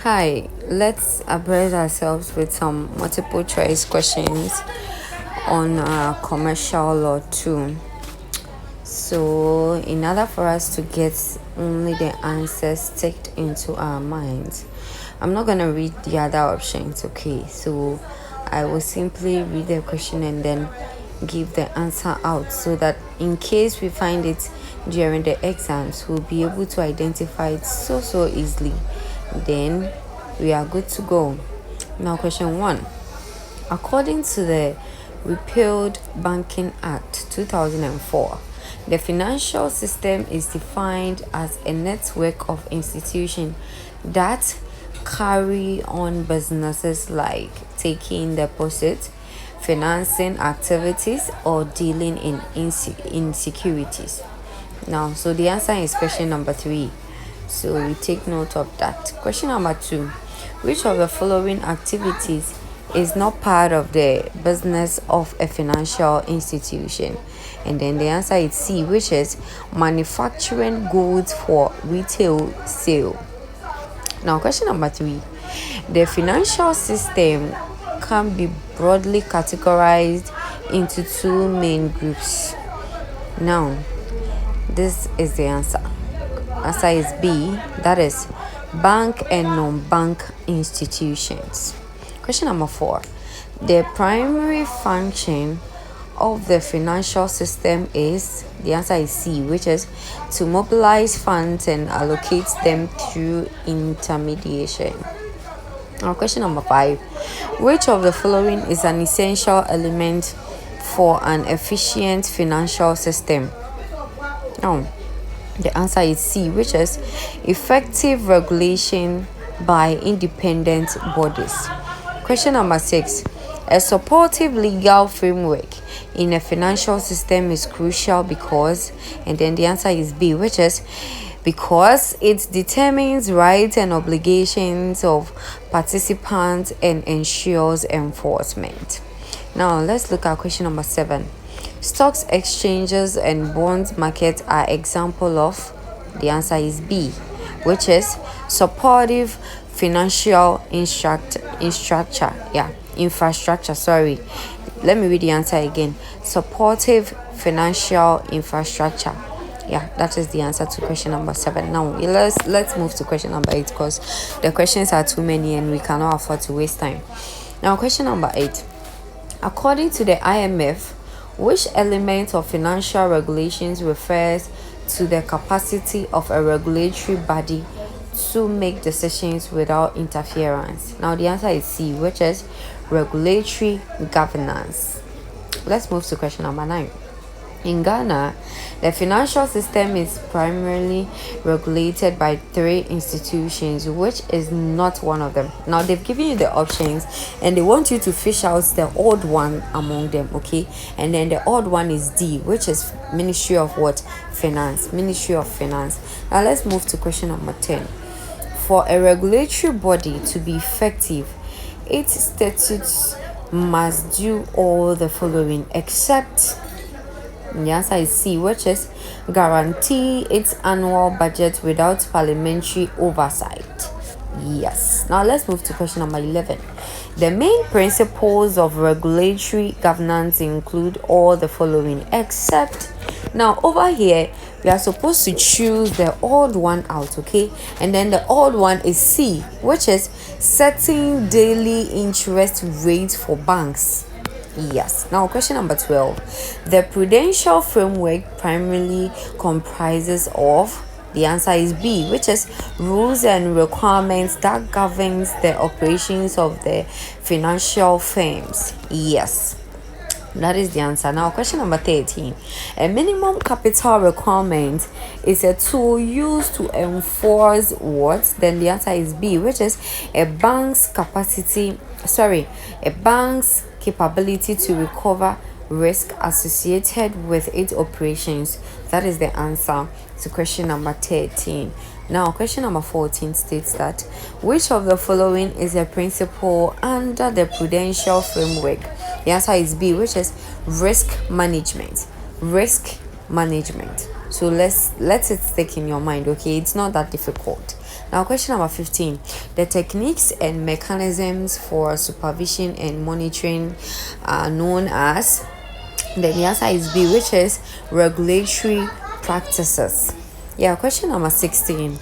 Hi, let's abreast ourselves with some multiple choice questions on commercial law too. So, in order for us to get only the answers sticked into our minds, I'm not gonna read the other options, okay? So, I will simply read the question and then give the answer out so that in case we find it during the exams, we'll be able to identify it so easily. Then we are good to go. Now, question one. According to the repealed Banking Act 2004, the financial system is defined as a network of institutions that carry on businesses like taking deposits, financing activities, or dealing in securities. Now, so the answer is question number three. So we take note of that. Question number two. Which of the following activities is not part of the business of a financial institution? And then the answer is C, which is manufacturing goods for retail sale. Now, question number three. The financial system can be broadly categorized into two main groups. Now, this is the answer. Answer is B, that is bank and non-bank institutions. Question number four. The primary function of the financial system is, the answer is C, which is to mobilize funds and allocate them through intermediation. Now, question number five. Which of the following is an essential element for an efficient financial system? Now, the answer is C, which is effective regulation by independent bodies. Question number six. A supportive legal framework in a financial system is crucial because, and then the answer is B, which is because it determines rights and obligations of participants and ensures enforcement. Now, let's look at question number seven. Stocks exchanges and bonds markets are example of, the answer is B, which is supportive financial infrastructure. Sorry, let me read the answer again. Supportive financial infrastructure. Yeah, that is the answer to question number seven. Now let's move to question number eight because the questions are too many and we cannot afford to waste time. Now, question number eight. According to the IMF, which element of financial regulations refers to the capacity of a regulatory body to make decisions without interference? Now, the answer is C, which is regulatory governance. Let's move to question number nine. In Ghana, the financial system is primarily regulated by three institutions, which is not one of them. Now, they've given you the options and they want you to fish out the odd one among them, okay? And then the odd one is D, which is Ministry of what? Finance. Ministry of Finance. Now, let's move to question number 10. For a regulatory body to be effective, its statutes must do all the following except, the answer is C, which is guarantee its annual budget without parliamentary oversight. Yes. Now let's move to question number 11. The main principles of regulatory governance include all the following except, now over here we are supposed to choose the odd one out, okay? And then the odd one is C, which is setting daily interest rates for banks. Yes. Now, question number 12. The prudential framework primarily comprises of, the answer is B, which is rules and requirements that governs the operations of the financial firms. Yes. That is the answer. Now, question number 13. A minimum capital requirement is a tool used to enforce what? Then the answer is B, which is a bank's capability to recover risk associated with its operations. That is the answer to question number 13. Now, question number 14 states that which of the following is a principle under the prudential framework? The answer is B, which is risk management. Risk management. So let it stick in your mind, okay? It's not that difficult. Now, question number 15. The techniques and mechanisms for supervision and monitoring are known as, then the answer is B, which is regulatory practices. Yeah, question number 16.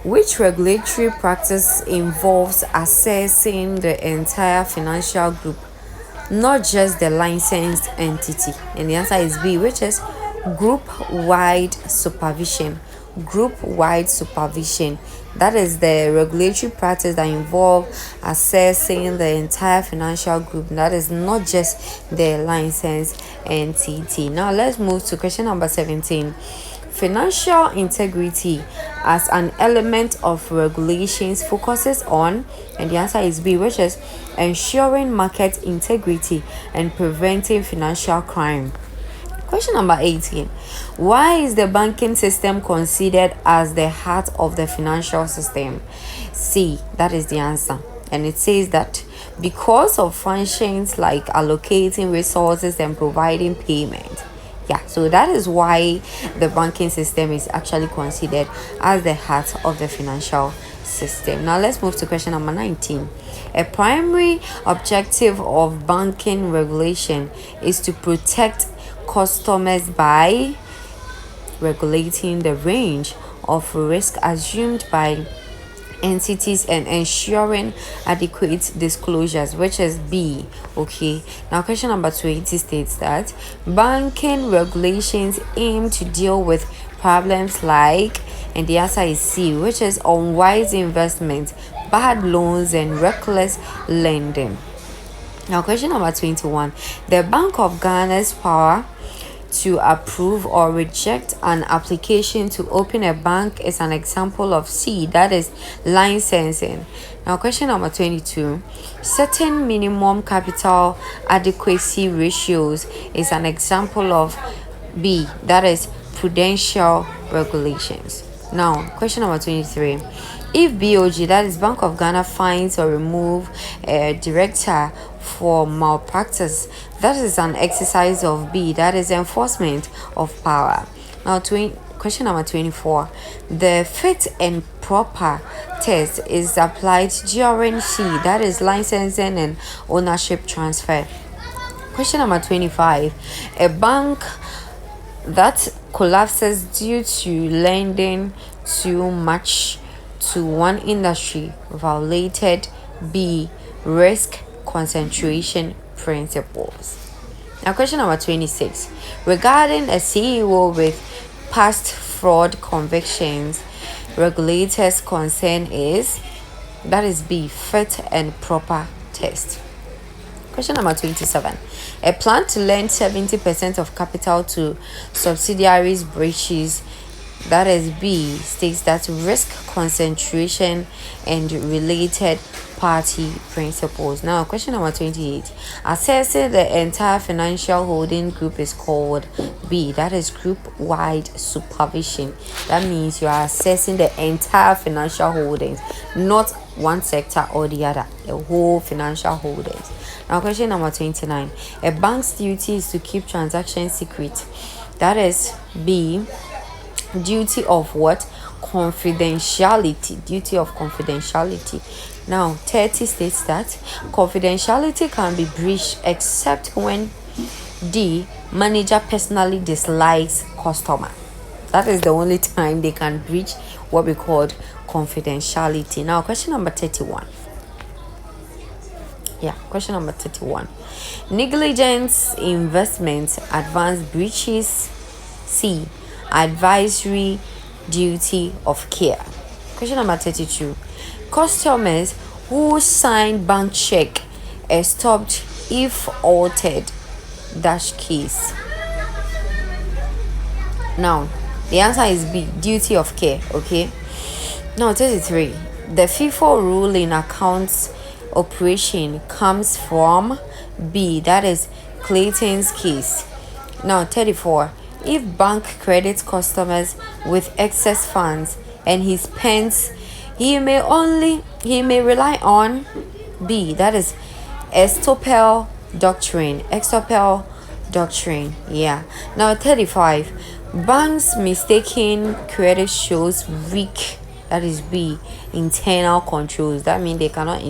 Which regulatory practice involves assessing the entire financial group, not just the licensed entity? And the answer is B, which is group-wide supervision. Group-wide supervision. That is the regulatory practice that involve assessing the entire financial group. That is not just the licensed entity. Now let's move to question number 17. Financial integrity as an element of regulations focuses on, and the answer is B, which is ensuring market integrity and preventing financial crime. Question number 18. Why is the banking system considered as the heart of the financial system? C, that is the answer. And it says that because of functions like allocating resources and providing payment. Yeah, so that is why the banking system is actually considered as the heart of the financial system. Now let's move to question number 19. A primary objective of banking regulation is to protect customers by regulating the range of risk assumed by entities and ensuring adequate disclosures, which is B. Okay, now question number 20 states that banking regulations aim to deal with problems like, and the answer is C, which is unwise investment, bad loans, and reckless lending. Now question number 21. The Bank of Ghana's power to approve or reject an application to open a bank is an example of C, that is licensing. Now question number 22. Certain minimum capital adequacy ratios is an example of B, that is prudential regulations. Now question number 23. If BOG, that is Bank of Ghana, finds or remove a director for malpractice, that is an exercise of B, that is enforcement of power. Now question number 24. The fit and proper test is applied during C, that is licensing and ownership transfer. Question number 25. A bank that collapses due to lending too much to one industry violated B, risk concentration principles. Now question number 26. Regarding a CEO with past fraud convictions, regulators' concern is, that is B, fit and proper test. Question number 27. A plan to lend 70% of capital to subsidiaries breaches, that is B, states that risk concentration and related party principles. Now question number 28. Assessing the entire financial holding group is called B, that is group wide supervision. That means you are assessing the entire financial holdings, not one sector or the other, the whole financial holdings. Now question number 29. A bank's duty is to keep transactions secret, that is B, duty of what? Confidentiality. Duty of confidentiality. Now 30 states that confidentiality can be breached except when D, manager personally dislikes customer. That is the only time they can breach what we call confidentiality. Now question number 31. Question number 31. Negligence investment advance breaches C, advisory duty of care. Question number 32. Customers who sign bank check are stopped if altered dash case. Now the answer is B, duty of care. Okay, now 33. The FIFO rule in accounts operation comes from B, that is Clayton's case. Now 34. If bank credits customers with excess funds and he spends, he may rely on B, that is Estoppel doctrine. Yeah. Now 35. Banks mistaking credit shows weak That is B, internal controls. That means they cannot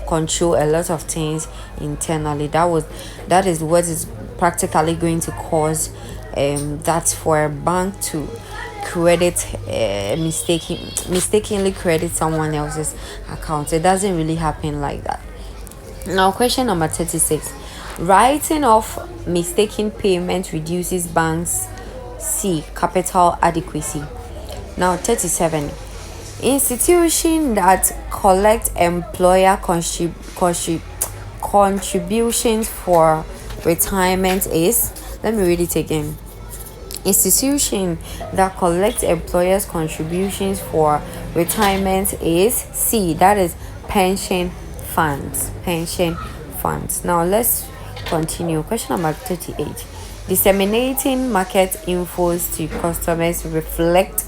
control a lot of things internally. That is what is practically going to cause that for a bank to mistakenly credit someone else's account. It doesn't really happen like that. Now, question number 36. Writing off mistaken payment reduces banks C capital adequacy. Now, 37. Institution that collect employer contributions for retirement is, let me read it again. Institution that collects employers contributions for retirement is C, that is pension funds. Now let's continue. Question number 38. Disseminating market infos to customers reflect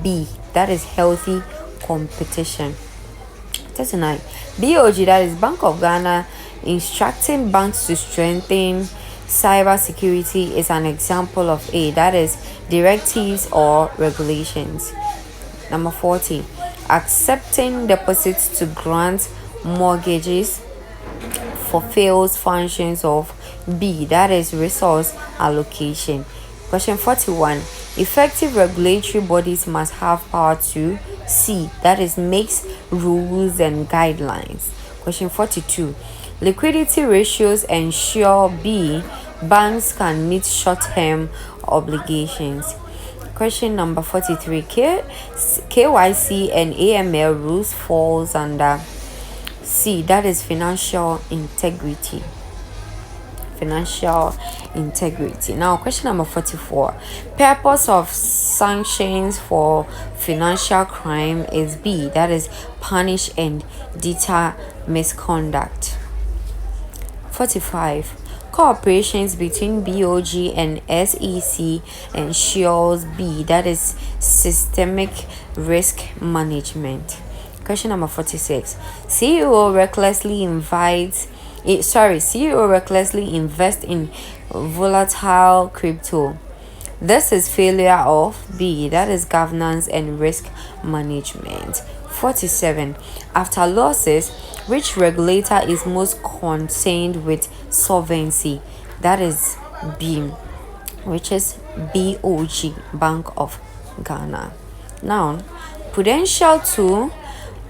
B, that is healthy competition. 39. BOG, that is Bank of Ghana, instructing banks to strengthen cyber security is an example of A, that is directives or regulations. Number 40. Accepting deposits to grant mortgages fulfills functions of B, that is resource allocation. Question 41. Effective regulatory bodies must have power to C, that is makes rules and guidelines. Question 42. Liquidity ratios ensure B, banks can meet short-term obligations. Question number 43. KYC and AML rules falls under C, that is financial integrity. Now, question number 44. Purpose of sanctions for financial crime is B, that is punish and deter misconduct. 45. Cooperations between BOG and SEC ensures B, that is systemic risk management. Question number 46. CEO recklessly invest in volatile crypto. This is failure of B, that is governance and risk management. 47. After losses, which regulator is most concerned with solvency? That is B, which is BOG, Bank of Ghana. Now, prudential tool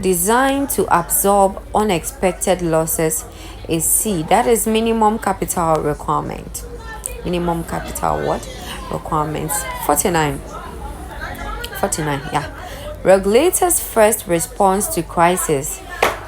designed to absorb unexpected losses is C, that is minimum capital requirement. Requirements. 49. Regulators' first response to crisis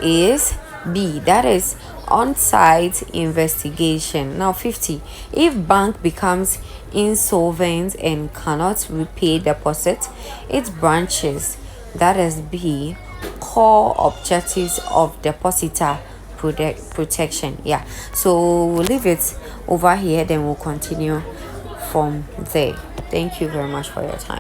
is B, that is on-site investigation. Now 50. If bank becomes insolvent and cannot repay deposit, its branches, that is B, core objectives of depositor protection. So we'll leave it over here, then we'll continue from there. Thank you very much for your time.